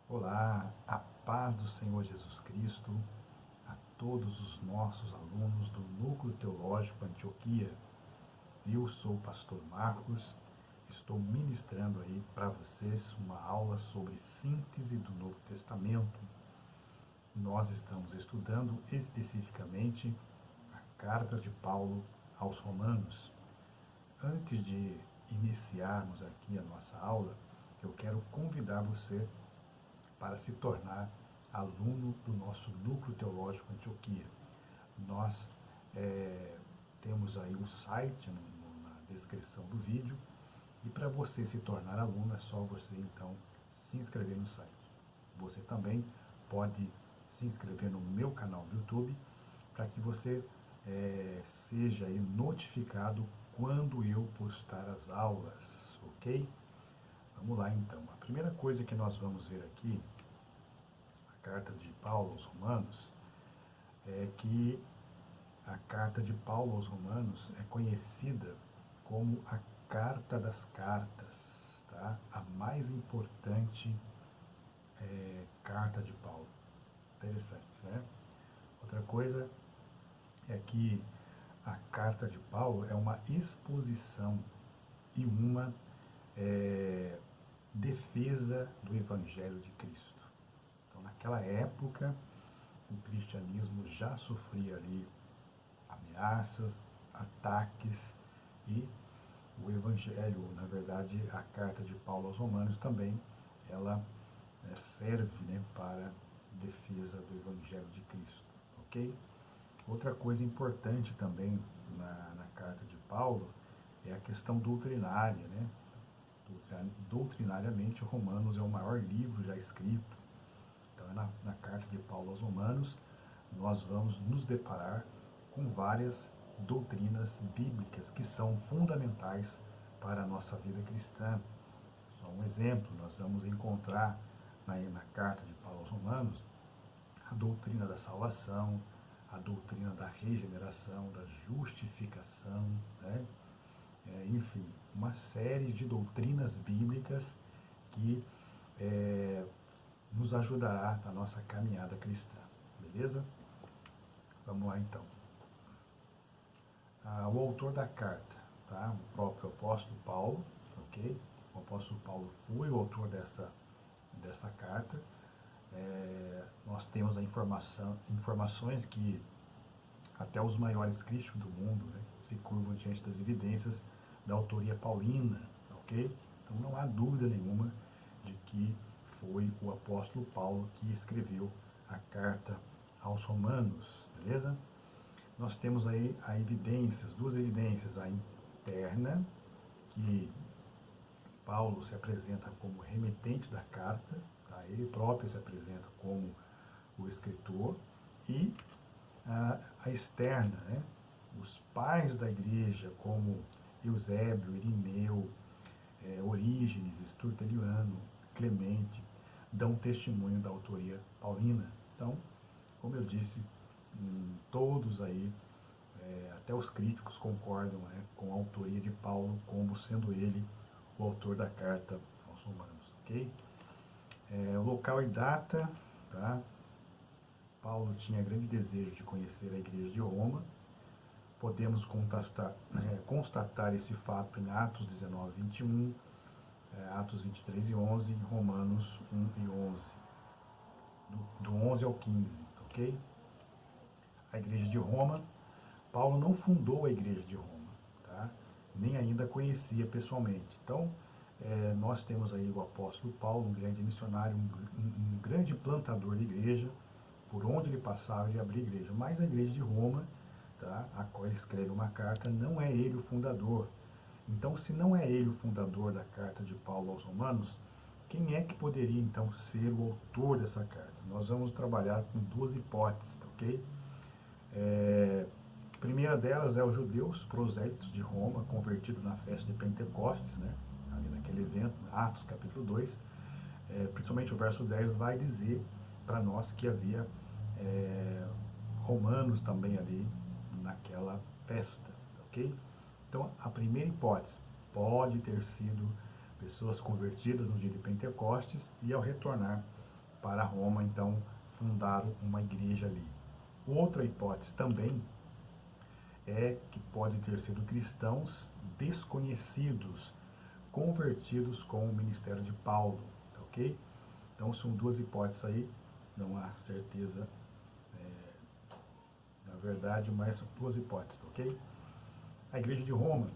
Olá, a paz do Senhor Jesus Cristo a todos os nossos alunos do Núcleo Teológico Antioquia. Eu sou o pastor Marcos, estou ministrando aí para vocês uma aula sobre síntese do Novo Testamento. Nós estamos estudando especificamente a carta de Paulo aos Romanos. Antes de iniciarmos aqui a nossa aula, eu quero convidar você para se tornar aluno do nosso Núcleo Teológico Antioquia. Nós temos aí um site na descrição do vídeo, e para você se tornar aluno é só você então se inscrever no site. Você também pode se inscrever no meu canal do YouTube para que você seja aí notificado quando eu postar as aulas, ok? Vamos lá então. A primeira coisa que nós vamos ver aqui, a carta de Paulo aos Romanos, é que a carta de Paulo aos Romanos é conhecida como a carta das cartas, tá? A mais importante carta de Paulo. Interessante, né? Outra coisa é que a carta de Paulo é uma exposição e uma defesa do Evangelho de Cristo. Então, naquela época, o cristianismo já sofria ali ameaças, ataques, e o Evangelho, na verdade, a carta de Paulo aos Romanos também, ela serve, né, para defesa do Evangelho de Cristo, ok? Outra coisa importante também na carta de Paulo é a questão doutrinária, né? Doutrinariamente, Romanos é o maior livro já escrito. Então, na carta de Paulo aos Romanos, nós vamos nos deparar com várias doutrinas bíblicas que são fundamentais para a nossa vida cristã. Só um exemplo, nós vamos encontrar na carta de Paulo aos Romanos a doutrina da salvação, a doutrina da regeneração, da justificação, né? Enfim, uma série de doutrinas bíblicas que nos ajudará na nossa caminhada cristã, beleza? Vamos lá então. O autor da carta, tá? O próprio apóstolo Paulo, ok? O apóstolo Paulo foi o autor dessa carta. Nós temos informações que até os maiores críticos do mundo, né, se curvam diante das evidências da autoria paulina, ok? Então não há dúvida nenhuma de que foi o apóstolo Paulo que escreveu a carta aos Romanos, beleza? Nós temos aí duas evidências, a interna, que Paulo se apresenta como remetente da carta, tá? Ele próprio se apresenta como o escritor, e a externa, né? Os pais da igreja, como Eusébio, Irineu, Orígenes, Tertuliano, Clemente, dão testemunho da autoria paulina. Então, como eu disse, todos aí, até os críticos concordam, né, com a autoria de Paulo como sendo ele o autor da carta aos Romanos, ok? O local e data, tá? Paulo tinha grande desejo de conhecer a igreja de Roma. Podemos constatar esse fato em Atos 19, 21, Atos 23 e 11, Romanos 1 e 11, do 11 ao 15, ok? A igreja de Roma, Paulo não fundou a igreja de Roma, tá? Nem ainda conhecia pessoalmente. Então, nós temos aí o apóstolo Paulo, um grande missionário, um grande plantador de igreja. Por onde ele passava, ele abria igreja. Mas a igreja de Roma, tá, a qual ele escreve uma carta, não é ele o fundador. Então, se não é ele o fundador da carta de Paulo aos Romanos, quem é que poderia então ser o autor dessa carta? Nós vamos trabalhar com duas hipóteses, ok? A primeira delas é os judeus prosélitos de Roma, convertidos na festa de Pentecostes, né? Ali naquele evento, Atos capítulo 2, principalmente o verso 10 vai dizer para nós que havia romanos também ali naquela festa, ok? Então, a primeira hipótese pode ter sido pessoas convertidas no dia de Pentecostes e ao retornar para Roma, então fundaram uma igreja ali. Outra hipótese também é que podem ter sido cristãos desconhecidos, convertidos com o ministério de Paulo, ok? Então são duas hipóteses aí, não há certeza, na verdade, mas são duas hipóteses, ok? A igreja de Roma,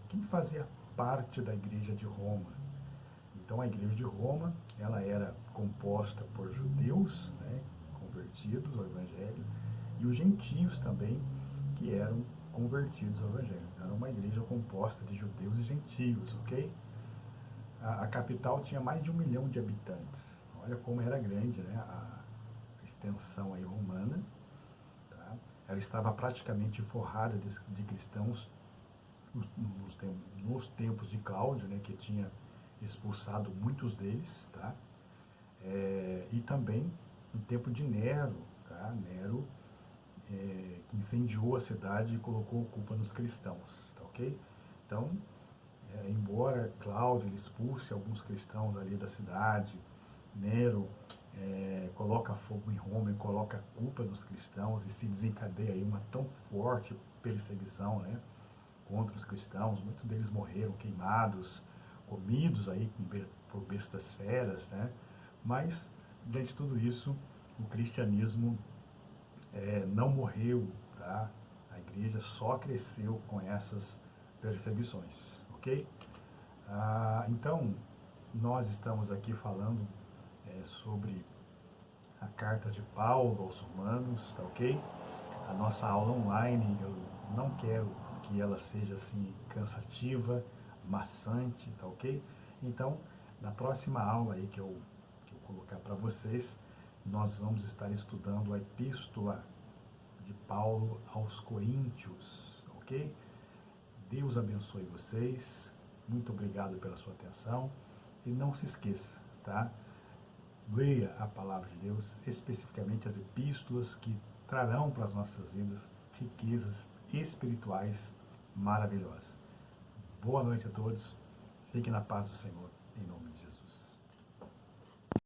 quem fazia parte da igreja de Roma? Então a igreja de Roma, ela era composta por judeus, né, convertidos ao evangelho, e os gentios também, que eram convertidos ao evangelho. Então, era uma igreja composta de judeus e gentios, ok? A capital tinha mais de 1 milhão de habitantes. Olha como era grande, né, a extensão aí romana. Tá? Ela estava praticamente forrada de cristãos nos tempos de Cláudio, né, que tinha expulsado muitos deles, tá? E também no tempo de Nero, tá? Nero, que incendiou a cidade e colocou culpa nos cristãos, tá ok? Então, embora Cláudio ele expulse alguns cristãos ali da cidade, Nero coloca fogo em Roma e coloca a culpa nos cristãos e se desencadeia aí uma tão forte perseguição, né, contra os cristãos. Muitos deles morreram queimados, comidos aí por bestas feras, né? Mas, diante de tudo isso, o cristianismo não morreu, tá? A igreja só cresceu com essas perseguições, ok? Então, nós estamos aqui falando sobre a carta de Paulo aos Romanos, tá ok? A nossa aula online, eu não quero que ela seja assim cansativa, maçante, tá ok? Então, na próxima aula aí que eu colocar para vocês, nós vamos estar estudando a epístola de Paulo aos Coríntios, ok? Deus abençoe vocês, muito obrigado pela sua atenção e não se esqueça, tá? Leia a palavra de Deus, especificamente as epístolas que trarão para as nossas vidas riquezas espirituais maravilhosas. Boa noite a todos, fiquem na paz do Senhor, em nome de Jesus.